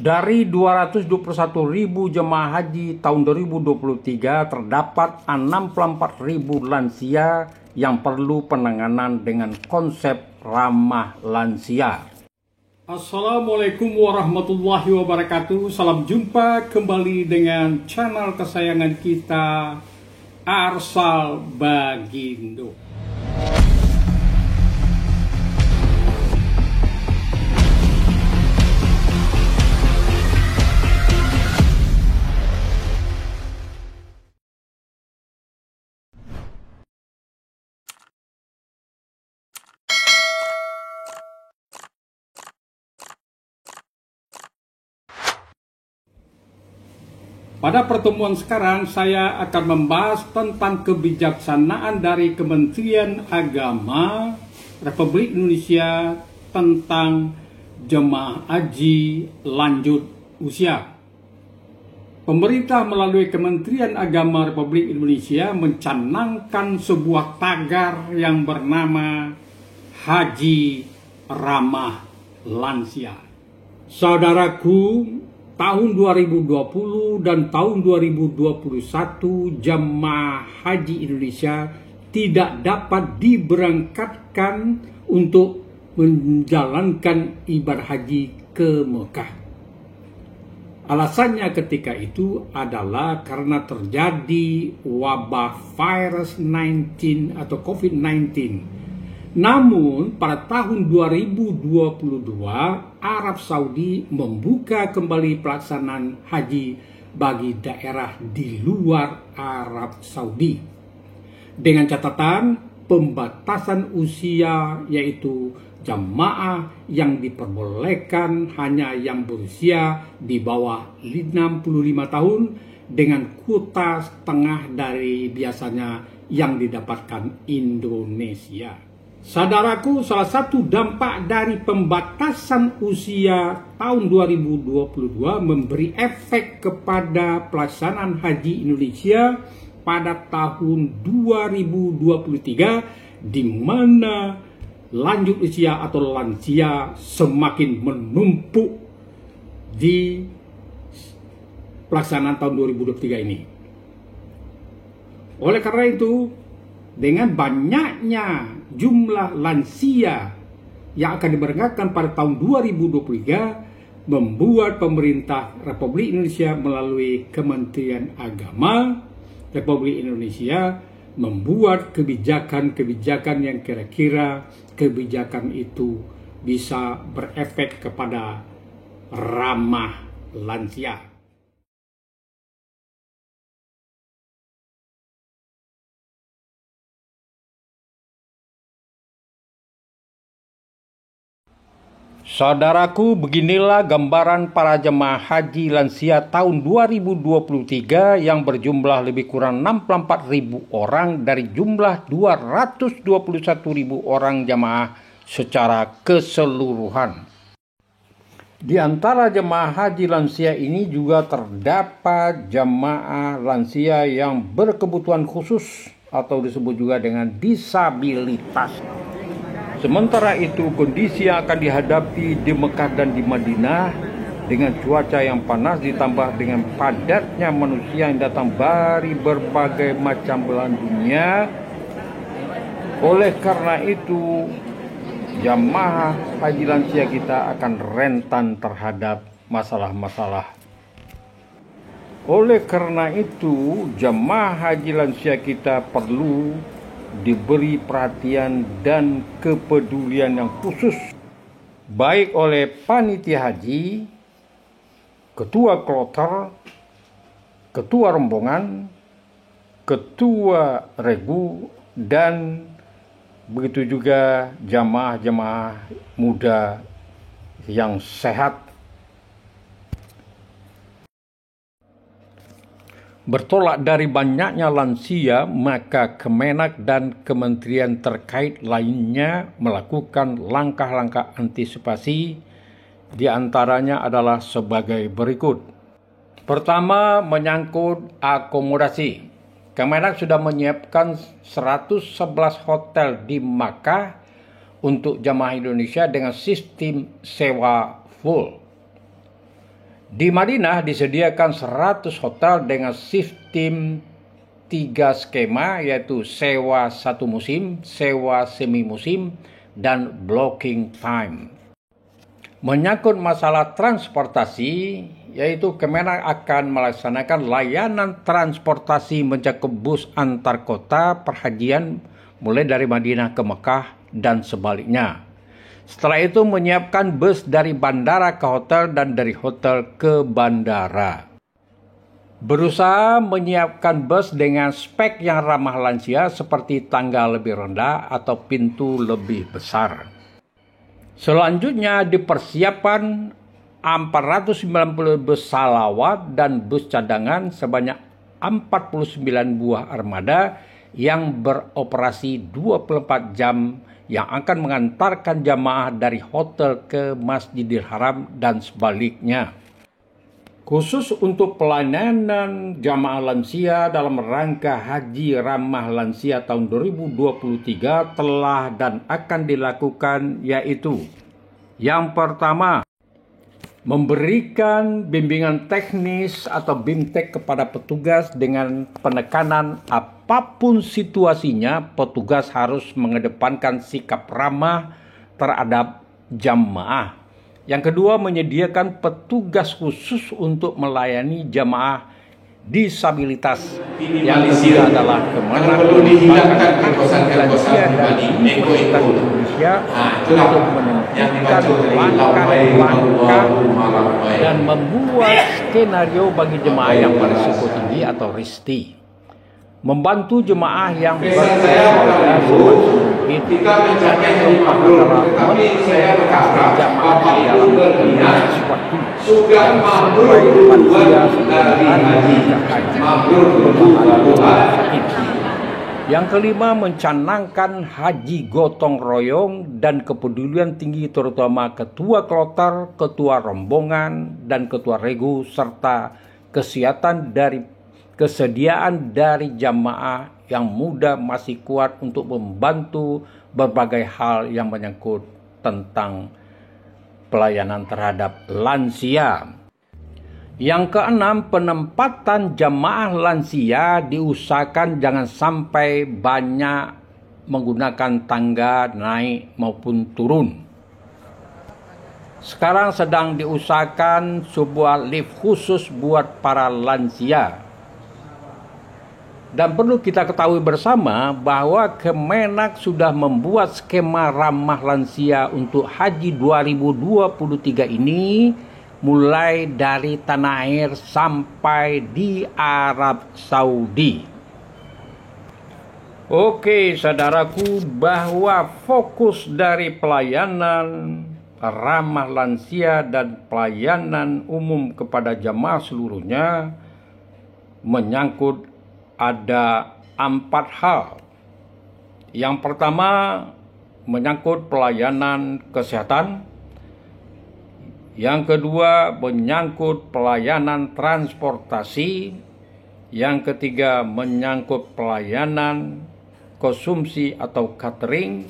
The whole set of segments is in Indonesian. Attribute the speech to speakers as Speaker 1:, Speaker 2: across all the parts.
Speaker 1: Dari 221.000 jemaah haji tahun 2023 terdapat 64.000 lansia yang perlu penanganan dengan konsep ramah lansia. Assalamualaikum warahmatullahi wabarakatuh. Salam jumpa kembali dengan channel kesayangan kita, Arsal Bagindo. Pada pertemuan sekarang saya akan membahas tentang kebijaksanaan dari Kementerian Agama Republik Indonesia tentang jemaah haji lanjut usia. Pemerintah melalui Kementerian Agama Republik Indonesia mencanangkan sebuah tagar yang bernama Haji Ramah Lansia. Saudaraku, tahun 2020 dan tahun 2021 jemaah haji Indonesia tidak dapat diberangkatkan untuk menjalankan ibadah haji ke Mekah. Alasannya ketika itu adalah karena terjadi wabah virus 19 atau COVID-19. Namun pada tahun 2022 Arab Saudi membuka kembali pelaksanaan haji bagi daerah di luar Arab Saudi dengan catatan pembatasan usia, yaitu jamaah yang diperbolehkan hanya yang berusia di bawah 65 tahun dengan kuota setengah dari biasanya yang didapatkan Indonesia. Saudaraku, salah satu dampak dari pembatasan usia tahun 2022 memberi efek kepada pelaksanaan haji Indonesia pada tahun 2023, di mana lanjut usia atau lansia semakin menumpuk di pelaksanaan tahun 2023 ini. Oleh karena itu, dengan banyaknya jumlah lansia yang akan diberangkatkan pada tahun 2023, membuat pemerintah Republik Indonesia melalui Kementerian Agama Republik Indonesia membuat kebijakan-kebijakan yang kira-kira kebijakan itu bisa berefek kepada ramah lansia. Saudaraku, beginilah gambaran para jemaah haji lansia tahun 2023 yang berjumlah lebih kurang 64.000 orang dari jumlah 221.000 orang jemaah secara keseluruhan. Di antara jemaah haji lansia ini juga terdapat jemaah lansia yang berkebutuhan khusus atau disebut juga dengan disabilitas. Sementara itu, kondisi yang akan dihadapi di Mekah dan di Madinah dengan cuaca yang panas ditambah dengan padatnya manusia yang datang dari berbagai macam belahan dunia. Oleh karena itu, jamaah haji lansia kita akan rentan terhadap masalah-masalah. Oleh karena itu, jamaah haji lansia kita perlu diberi perhatian dan kepedulian yang khusus baik oleh panitia haji, ketua kloter, ketua rombongan, ketua regu, dan begitu juga jamaah-jamaah muda yang sehat. Bertolak dari banyaknya lansia, maka Kemenak dan kementerian terkait lainnya melakukan langkah-langkah antisipasi, di antaranya adalah sebagai berikut. Pertama, menyangkut akomodasi. Kemenak sudah menyiapkan 111 hotel di Makkah untuk jamaah Indonesia dengan sistem sewa full. Di Madinah disediakan 100 hotel dengan sistem 3 skema, yaitu sewa 1 musim, sewa semi musim, dan blocking time. Menyangkut masalah transportasi, yaitu Kemenak akan melaksanakan layanan transportasi mencakup bus antar kota perhajian mulai dari Madinah ke Mekah dan sebaliknya. Setelah itu menyiapkan bus dari bandara ke hotel dan dari hotel ke bandara. Berusaha menyiapkan bus dengan spek yang ramah lansia seperti tangga lebih rendah atau pintu lebih besar. Selanjutnya dipersiapkan 490 bus salawat dan bus cadangan sebanyak 49 buah armada yang beroperasi 24 jam yang akan mengantarkan jamaah dari hotel ke Masjidil Haram dan sebaliknya. Khusus untuk pelayanan jamaah lansia dalam rangka Haji Ramah Lansia tahun 2023 telah dan akan dilakukan, yaitu yang pertama, memberikan bimbingan teknis atau BIMTEK kepada petugas dengan penekanan apapun situasinya, petugas harus mengedepankan sikap ramah terhadap jamaah. Yang kedua, menyediakan petugas khusus untuk melayani jamaah disabilitas. Yang ketiga adalah Kemenak mengembangkan lansia dan Universitas Indonesia untuk menentukan langkah-langkah dan membuat skenario bagi jemaah yang berisiko tinggi atau RISTI. Membantu jemaah yang berkeluarga semakin dan yang keempat adalah mengintegrasi jemaah di dalam komunitas waktu dan sampai lansia sakit. Yang kelima, mencanangkan haji gotong royong dan kepedulian tinggi terutama ketua kloter, ketua rombongan, dan ketua regu serta kesediaan dari jamaah yang muda masih kuat untuk membantu berbagai hal yang menyangkut tentang pelayanan terhadap lansia. Yang keenam, penempatan jamaah lansia diusahakan jangan sampai banyak menggunakan tangga naik maupun turun. Sekarang sedang diusahakan sebuah lift khusus buat para lansia. Dan perlu kita ketahui bersama bahwa Kemenak sudah membuat skema ramah lansia untuk Haji 2023 ini mulai dari tanah air sampai di Arab Saudi. Oke, saudaraku, bahwa fokus dari pelayanan ramah lansia dan pelayanan umum kepada jamaah seluruhnya menyangkut ada 4 hal. Yang pertama menyangkut pelayanan kesehatan. Yang kedua menyangkut pelayanan transportasi. Yang ketiga menyangkut pelayanan konsumsi atau catering.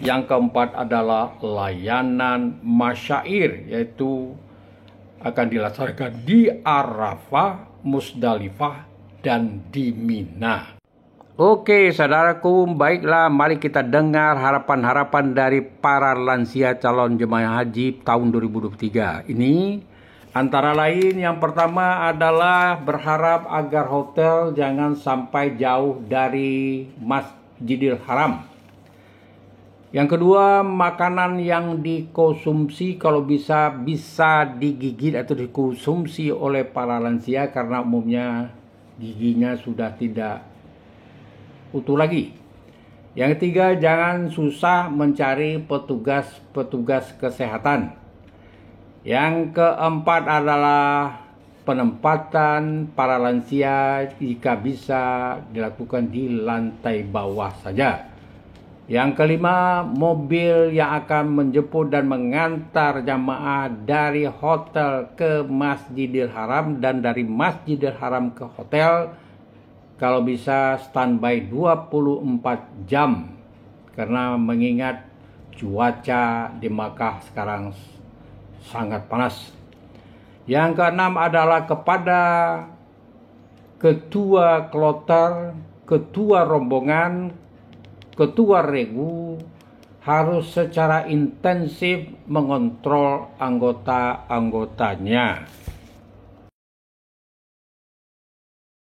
Speaker 1: Yang keempat adalah layanan masyair, yaitu akan dilaksanakan di Arafah, Musdalifah, dan di Mina. Oke, saudaraku, baiklah, mari kita dengar harapan-harapan dari para lansia calon jemaah haji tahun 2023 ini. Antara lain, yang pertama adalah berharap agar hotel jangan sampai jauh dari Masjidil Haram. Yang kedua, makanan yang dikonsumsi kalau bisa digigit atau dikonsumsi oleh para lansia karena umumnya giginya sudah tidak utuh lagi. Yang ketiga, jangan susah mencari petugas kesehatan. Yang keempat adalah penempatan para lansia jika bisa dilakukan di lantai bawah saja. Yang kelima, mobil yang akan menjemput dan mengantar jamaah dari hotel ke Masjidil Haram dan dari Masjidil Haram ke hotel kalau bisa standby 24 jam karena mengingat cuaca di Makkah sekarang sangat panas. Yang keenam adalah kepada ketua kloter, ketua rombongan, ketua regu harus secara intensif mengontrol anggota-anggotanya.